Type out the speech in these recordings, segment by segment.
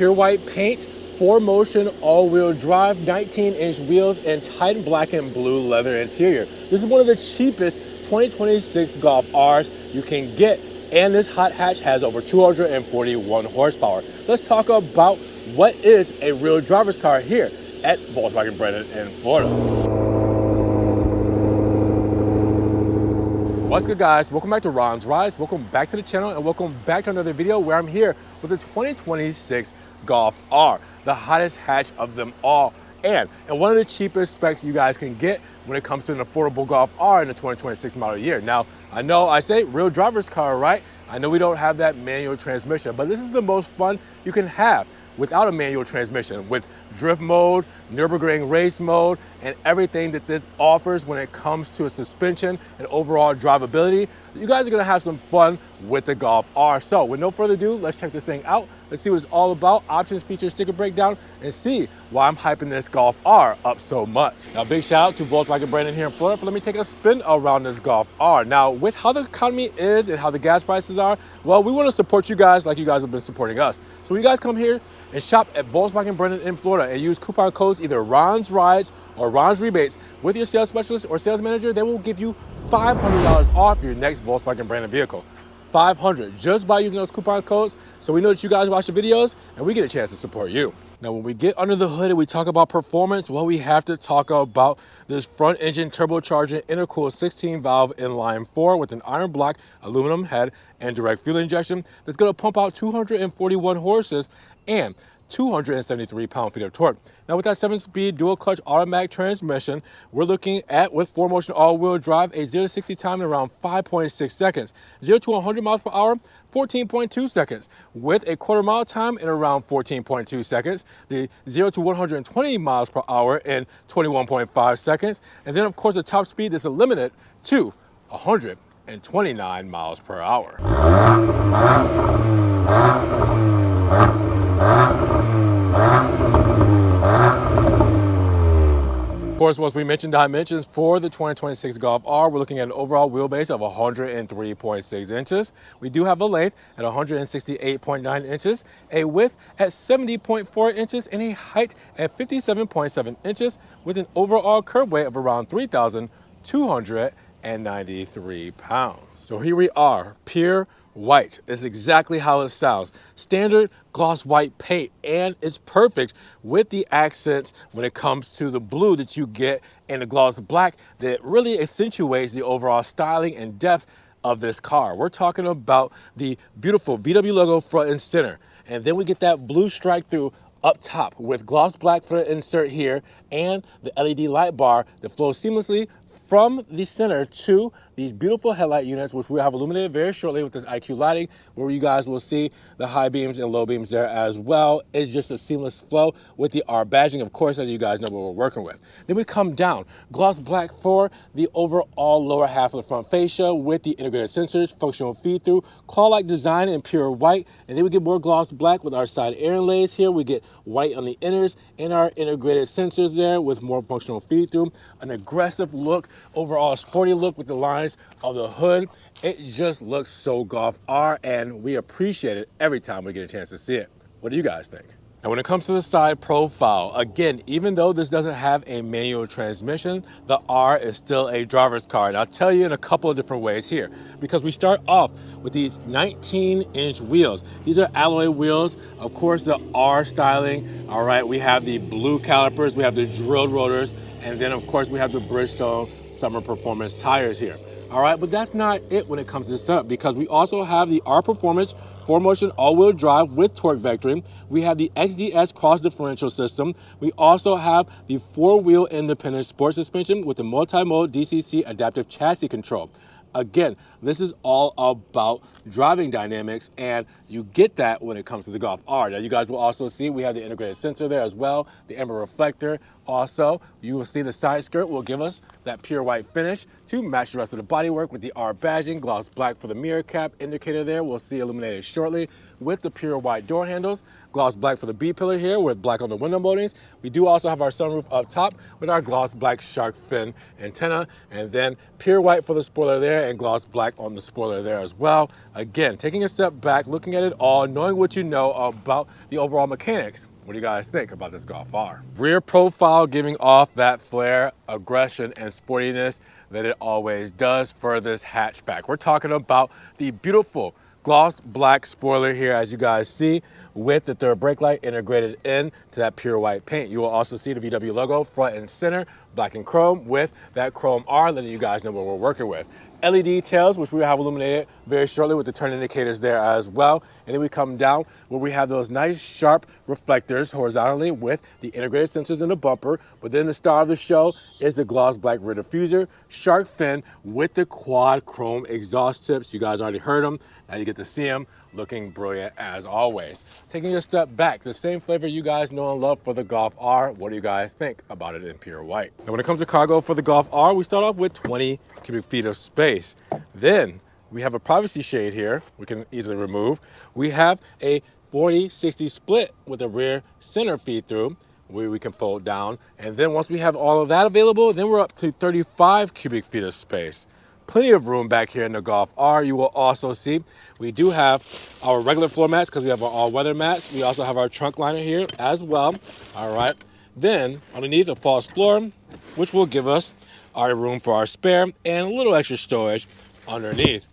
Pure white paint, 4Motion all-wheel drive, 19-inch wheels, and Titan black and blue leather interior. This is one of the cheapest 2026 Golf Rs you can get, and this hot hatch has over 241 horsepower. Let's talk about what is a real driver's car here at Volkswagen Brandon in Florida. What's good, guys? Welcome back to Ron's Rides. Welcome back to the channel, and welcome back to another video where I'm here with the 2026 Golf R, the hottest hatch of them all, and one of the cheapest specs you guys can get when it comes to an affordable Golf R in the 2026 model year. Now, I know I say real driver's car, right? I know we don't have that manual transmission, but this is the most fun you can have without a manual transmission, with drift mode, Nürburgring race mode, and everything that this offers when it comes to a suspension and overall drivability. You guys are gonna have some fun with the Golf R. So with no further ado, let's check this thing out. Let's see what it's all about, options, features, sticker breakdown, and see why I'm hyping this Golf R up so much. Now, big shout out to Volkswagen Brandon here in Florida for letting me take a spin around this Golf R. Now, with how the economy is and how the gas prices are, well, we wanna support you guys like you guys have been supporting us. So when you guys come here and shop at Volkswagen Brandon in Florida and use coupon codes either Ron's Rides or Ron's Rebates with your sales specialist or sales manager, they will give you $500 off your next Volkswagen Brandon vehicle. $500 just by using those coupon codes. So we know that you guys watch the videos and we get a chance to support you. Now, when we get under the hood and we talk about performance, well, we have to talk about this front engine turbocharged intercooled 16 valve inline 4 with an iron block aluminum head and direct fuel injection that's going to pump out 241 horses and 273 pound-feet of torque. Now, with that 7-speed dual clutch automatic transmission, we're looking at, with 4Motion all-wheel drive, a 0 to 60 time in around 5.6 seconds. 0 to 100 miles per hour, 14.2 seconds. With a quarter-mile time in around 14.2 seconds. The 0 to 120 miles per hour in 21.5 seconds. And then, of course, the top speed is limited to 129 miles per hour. Of course, once we mentioned dimensions for the 2026 Golf R, we're looking at an overall wheelbase of 103.6 inches. We do have a length at 168.9 inches, a width at 70.4 inches, and a height at 57.7 inches, with an overall curb weight of around 3,293 pounds. So here we are, pure white. It's exactly how it sounds. Standard gloss white paint, and it's perfect with the accents when it comes to the blue that you get in the gloss black that really accentuates the overall styling and depth of this car. We're talking about the beautiful VW logo front and center, and then we get that blue strike through up top with gloss black for the insert here and the LED light bar that flows seamlessly from the center to these beautiful headlight units, which we'll have illuminated very shortly with this IQ lighting, where you guys will see the high beams and low beams there as well. It's just a seamless flow with the R badging, of course, that you guys know what we're working with. Then we come down, gloss black for the overall lower half of the front fascia with the integrated sensors, functional feed-through, claw-like design in pure white, and then we get more gloss black with our side air inlays here. We get white on the inners and our integrated sensors there with more functional feed-through, an aggressive look, overall sporty look with the lines of the hood. It just looks so Golf R, and we appreciate it every time we get a chance to see it. What do you guys think? And when it comes to the side profile, again, even though this doesn't have a manual transmission, the R is still a driver's car. And I'll tell you in a couple of different ways here, because we start off with these 19-inch wheels. These are alloy wheels, of course, the R styling. All right, we have the blue calipers, we have the drilled rotors, and then, of course, we have the Bridgestone Summer Performance tires here. All right, but that's not it when it comes to setup, because we also have the R Performance 4Motion all-wheel drive with torque vectoring. We have the XDS cross differential system. We also have the 4-wheel independent sport suspension with the multi-mode DCC adaptive chassis control. Again, this is all about driving dynamics, and you get that when it comes to the Golf R. Now, you guys will also see we have the integrated sensor there as well, the amber reflector. Also, you will see the side skirt will give us that pure white finish to match the rest of the bodywork with the R badging, gloss black for the mirror cap indicator there. We'll see illuminated shortly with the pure white door handles, gloss black for the B pillar here with black on the window moldings. We do also have our sunroof up top with our gloss black shark fin antenna, and then pure white for the spoiler there and gloss black on the spoiler there as well. Again, taking a step back, looking at it all, knowing what you know about the overall mechanics. What do you guys think about this Golf R? Rear profile giving off that flair, aggression, and sportiness that it always does for this hatchback. We're talking about the beautiful gloss black spoiler here, as you guys see, with the third brake light integrated into that pure white paint. You will also see the VW logo front and center, black and chrome, with that chrome R, letting you guys know what we're working with. LED tails, which we will have illuminated very shortly with the turn indicators there as well. And then we come down where we have those nice sharp reflectors horizontally with the integrated sensors in the bumper. But then the star of the show is the gloss black rear diffuser, shark fin with the quad chrome exhaust tips. You guys already heard them. Now you get to see them looking brilliant as always. Taking a step back, the same flavor you guys know and love for the Golf R. What do you guys think about it in pure white? Now when it comes to cargo for the Golf R, we start off with 20 cubic feet of space. Then we have a privacy shade here we can easily remove. We have a 40-60 split with a rear center feed through where we can fold down. And then once we have all of that available, then we're up to 35 cubic feet of space. Plenty of room back here in the Golf R. You will also see we do have our regular floor mats because we have our all-weather mats. We also have our trunk liner here as well. All right. Then underneath a false floor, which will give us our room for our spare and a little extra storage underneath.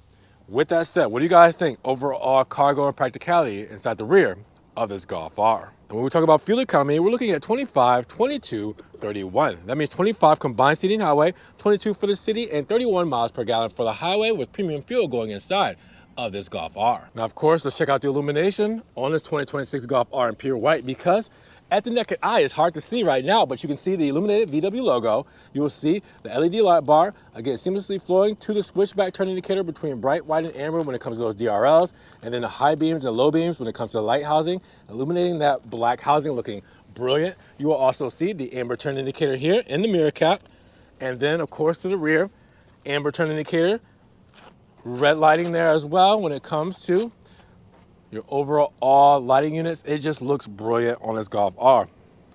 With that said, what do you guys think overall cargo and practicality inside the rear of this Golf R? And when we talk about fuel economy, we're looking at 25, 22, 31. That means 25 combined seating highway, 22 for the city, and 31 miles per gallon for the highway with premium fuel going inside of this Golf R. Now, of course, let's check out the illumination on this 2026 Golf R in pure white, because at the naked eye, it's hard to see right now, but you can see the illuminated VW logo. You will see the LED light bar, again, seamlessly flowing to the switchback turn indicator between bright, white, and amber when it comes to those DRLs, and then the high beams and low beams when it comes to light housing, illuminating that black housing looking brilliant. You will also see the amber turn indicator here in the mirror cap, and then, of course, to the rear, amber turn indicator, red lighting there as well when it comes to your overall lighting units. It just looks brilliant on this Golf R.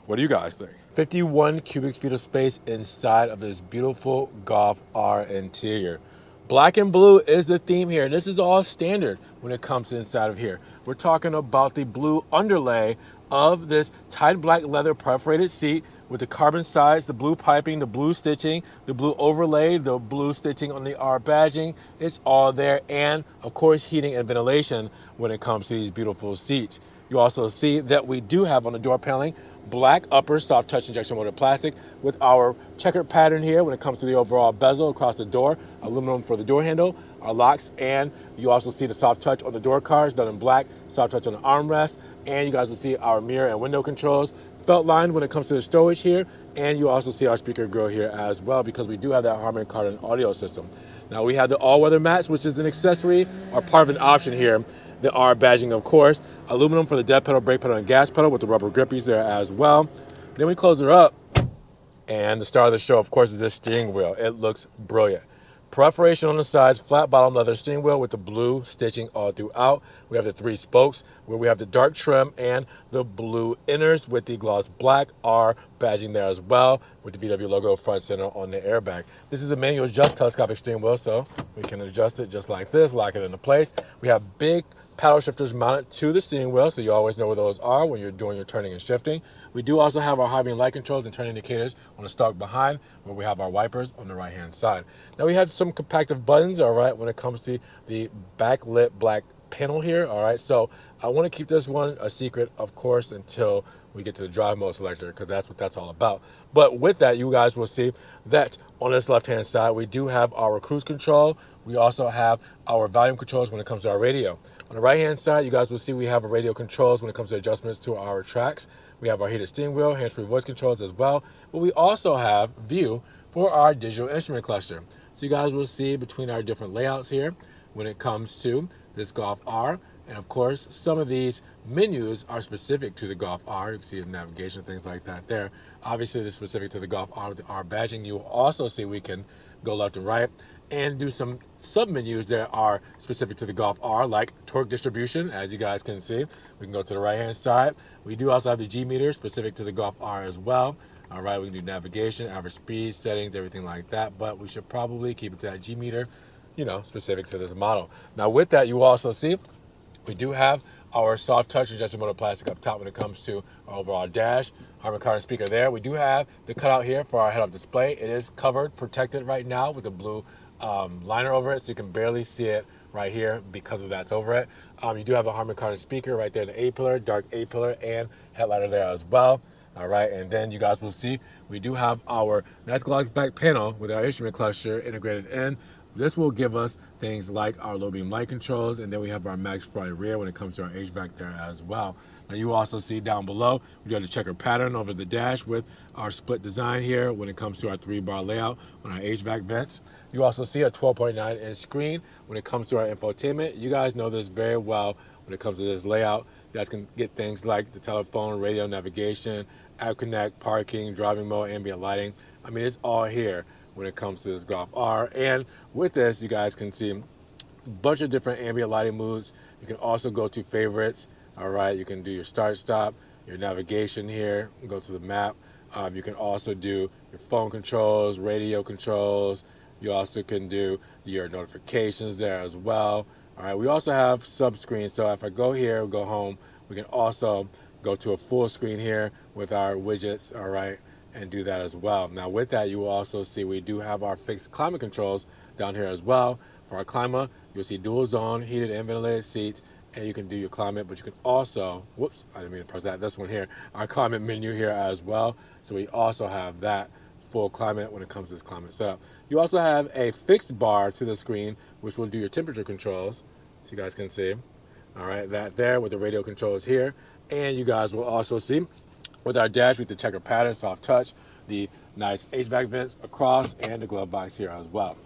What do you guys think? 51 cubic feet of space inside of this beautiful Golf R interior. Black and blue is the theme here, and this is all standard when it comes to inside of here. We're talking about the blue underlay of this tight black leather perforated seat with the carbon sides, the blue piping, the blue stitching, the blue overlay, the blue stitching on the R badging. It's all there, and of course heating and ventilation when it comes to these beautiful seats. You also see that we do have on the door paneling black upper soft touch injection molded plastic with our checkered pattern here when it comes to the overall bezel across the door, aluminum for the door handle, our locks, and you also see the soft touch on the door cards done in black, soft touch on the armrest, and you guys will see our mirror and window controls felt lined when it comes to the storage here, and you also see our speaker grill here as well because we do have that Harman Kardon audio system. Now we have the all-weather mats, which is an accessory or part of an option here. The R badging, of course, aluminum for the dead pedal, brake pedal, and gas pedal with the rubber grippies there as well. Then we close her up, and the star of the show, of course, is this steering wheel. It looks brilliant. Perforation on the sides, flat bottom leather steering wheel with the blue stitching all throughout. We have the 3 spokes where we have the dark trim and the blue inners with the gloss black R badging there as well with the VW logo front center on the airbag. This is a manual adjust telescopic steering wheel, so we can adjust it just like this, lock it into place. We have big paddle shifters mounted to the steering wheel, so you always know where those are when you're doing your turning and shifting. We do also have our high beam light controls and turn indicators on the stalk behind, where we have our wipers on the right hand side. Now we have some compactive buttons, all right, when it comes to the backlit black panel here, all right. So I want to keep this one a secret, of course, until we get to the drive mode selector, because that's what that's all about. But with that, you guys will see that on this left hand side, we do have our cruise control. We also have our volume controls when it comes to our radio. On the right hand side, you guys will see we have our radio controls when it comes to adjustments to our tracks. We have our heated steering wheel, hands-free voice controls as well. But we also have view for our digital instrument cluster. So you guys will see between our different layouts here when it comes to this Golf R. And of course, some of these menus are specific to the Golf R. You can see the navigation, things like that there. Obviously, this is specific to the Golf R with the R badging. You will also see we can go left and right, and do some sub-menus that are specific to the Golf R, like torque distribution, as you guys can see. We can go to the right-hand side. We do also have the G meter specific to the Golf R as well. All right, we can do navigation, average speed, settings, everything like that, but we should probably keep it to that G meter, you know, specific to this model. Now with that, you will also see we do have our soft touch adjustable plastic up top when it comes to our overall dash. Harman Kardon speaker there. We do have the cutout here for our head-up display. It is covered, protected right now with a blue liner over it, so you can barely see it right here because of that's over it. You do have a Harman Kardon speaker right there, the A-pillar, dark A-pillar, and headliner there as well. All right, and then you guys will see we do have our nice gloss back panel with our instrument cluster integrated in. This will give us things like our low beam light controls, and then we have our max front and rear when it comes to our HVAC there as well. Now you also see down below, we got a checker pattern over the dash with our split design here when it comes to our 3-bar layout on our HVAC vents. You also see a 12.9-inch screen when it comes to our infotainment. You guys know this very well when it comes to this layout. You guys can get things like the telephone, radio, navigation, app connect, parking, driving mode, ambient lighting. I mean, it's all here when it comes to this Golf R. And with this, you guys can see a bunch of different ambient lighting modes. You can also go to favorites. All right, you can do your start, stop, your navigation here, go to the map. You can also do your phone controls, radio controls. You also can do your notifications there as well. All right, we also have sub screens. So if I go here, go home, we can also go to a full screen here with our widgets, all right, and do that as well. Now with that, you will also see we do have our fixed climate controls down here as well. For our climate, you'll see dual zone, heated and ventilated seats, and you can do your climate, but you can also, whoops, I didn't mean to press that, this one here, our climate menu here as well. So we also have that full climate when it comes to this climate setup. You also have a fixed bar to the screen, which will do your temperature controls, so you guys can see. All right, that there with the radio controls here. And you guys will also see with our dash with the checker pattern, soft touch, the nice HVAC vents across, and the glove box here as well.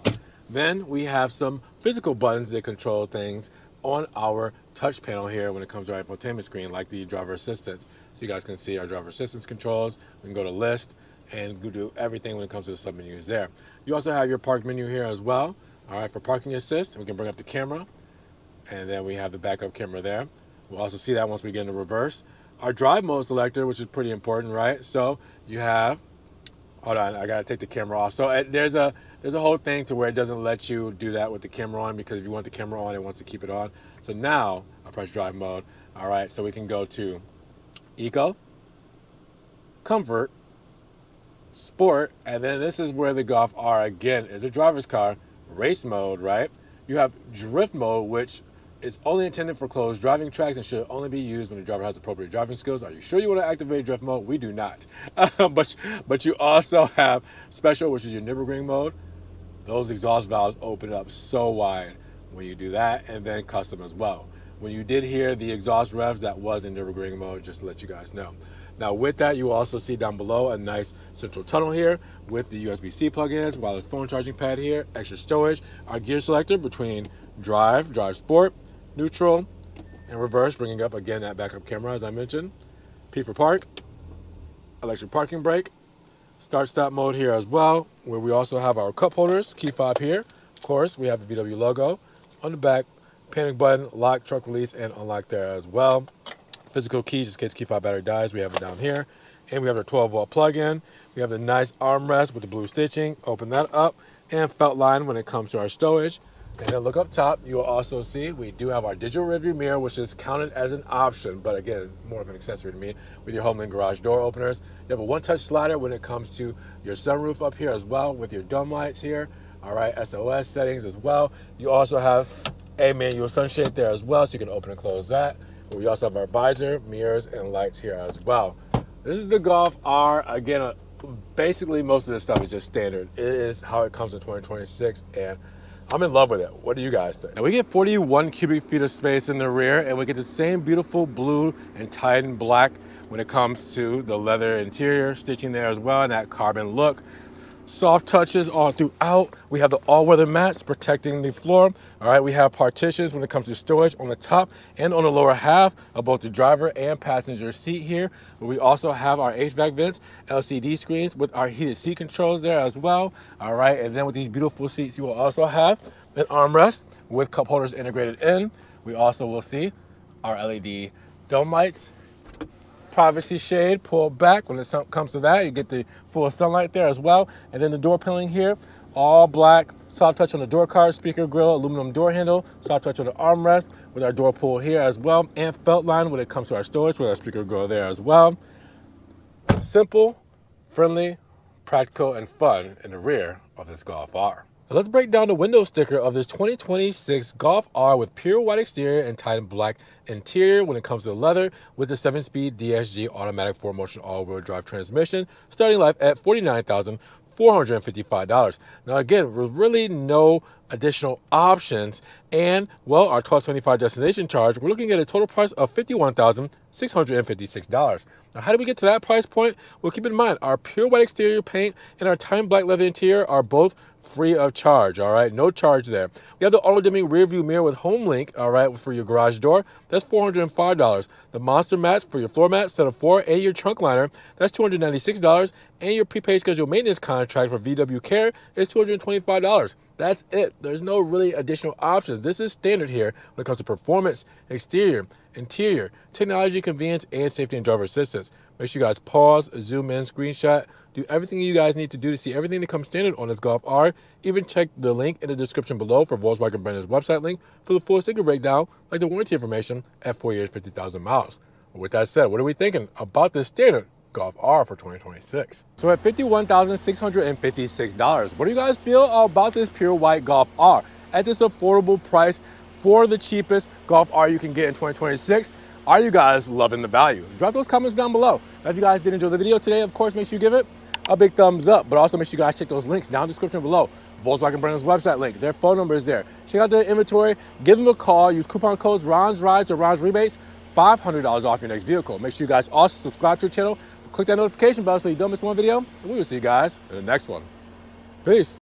Then we have some physical buttons that control things on our touch panel here when it comes to our infotainment screen, like the driver assistance. So you guys can see our driver assistance controls. We can go to list and do everything when it comes to the sub menus there. You also have your park menu here as well. All right, for parking assist, we can bring up the camera, and then we have the backup camera there. We'll also see that once we get into reverse. Our drive mode selector, which is pretty important, right? So you have, hold on, I gotta take the camera off. So there's a whole thing to where it doesn't let you do that with the camera on, because if you want the camera on, it wants to keep it on. So now I press drive mode. All right, so we can go to Eco, Comfort, Sport, and then this is where the Golf R again is a driver's car. Race mode, right? You have drift mode, which is only intended for closed driving tracks and should only be used when the driver has appropriate driving skills. Are you sure you want to activate drift mode? We do not. But you also have special, which is your Nürburgring mode. Those exhaust valves open up so wide when you do that, and then custom as well. When you did hear the exhaust revs, that was in Nürburgring mode, just to let you guys know. Now with that, you will also see down below a nice central tunnel here with the USB-C plug-ins, wireless phone charging pad here, extra storage, our gear selector between drive sport, neutral, and reverse, bringing up again that backup camera as I mentioned. P for park, electric parking brake, start stop mode here as well, where we also have our cup holders, key fob here. Of course, we have the VW logo on the back, panic button, lock, truck release, and unlock there as well. Physical key, just in case key fob battery dies, we have it down here. And we have our 12-volt plug-in. We have the nice armrest with the blue stitching. Open that up. And felt line when it comes to our stowage. And then look up top, you will also see we do have our digital rearview mirror, which is counted as an option, but again, it's more of an accessory to me, with your Homeland garage door openers. You have a one-touch slider when it comes to your sunroof up here as well, with your dome lights here. All right, SOS settings as well. You also have a manual sunshade there as well, so you can open and close that. But we also have our visor, mirrors, and lights here as well. This is the Golf R. Again, basically most of this stuff is just standard. It is how it comes in 2026, and I'm in love with it. What do you guys think? Now we get 41 cubic feet of space in the rear, and we get the same beautiful blue and Titan black when it comes to the leather interior stitching there as well, and that carbon look. Soft touches all throughout. We have the all-weather mats protecting the floor. All right, we have partitions when it comes to storage on the top and on the lower half of both the driver and passenger seat here. We also have our HVAC vents, LCD screens with our heated seat controls there as well. All right, and then with these beautiful seats, you will also have an armrest with cup holders integrated in. We also will see our LED dome lights, privacy shade pulled back. When it comes to that, you get the full sunlight there as well. And then the door paneling here, all black, soft touch on the door card, speaker grill, aluminum door handle, soft touch on the armrest with our door pull here as well, and felt line when it comes to our storage with our speaker grill there as well. Simple, friendly, practical, and fun in the rear of this Golf R. Now let's break down the window sticker of this 2026 Golf R with pure white exterior and Titan black interior when it comes to leather with the 7-speed DSG automatic 4-motion all-wheel drive transmission, starting life at $49,455. Now again, with really no additional options and, well, our 1225 destination charge, we're looking at a total price of $51,656. Now, how do we get to that price point? Well, keep in mind, our pure white exterior paint and our Titan black leather interior are both free of charge, all right? No charge there. We have the auto-dimming rear view mirror with home link, all right, for your garage door. That's $405. The monster mats for your floor mat, set of 4, and your trunk liner, that's $296. And your prepaid scheduled maintenance contract for VW Care is $225. That's it. There's no really additional options. This is standard here when it comes to performance, exterior, interior, technology, convenience, and safety and driver assistance. Make sure you guys pause, zoom in, screenshot, do everything you guys need to do to see everything that comes standard on this Golf R. Even check the link in the description below for Volkswagen brand's website link for the full sticker breakdown, like the warranty information at 4 years, 50,000 miles. With that said, what are we thinking about this standard Golf R for 2026? So at $51,656, what do you guys feel about this pure white Golf R at this affordable price for the cheapest Golf R you can get in 2026? Are you guys loving the value? Drop those comments down below. Now, if you guys did enjoy the video today, of course, make sure you give it a big thumbs up, but also make sure you guys check those links down in the description below. Volkswagen brand's website link, their phone number is there. Check out their inventory, give them a call, use coupon codes Ron's Rides or Ron's Rebates, $500 off your next vehicle. Make sure you guys also subscribe to the channel, click that notification bell so you don't miss one video, and we will see you guys in the next one. Peace.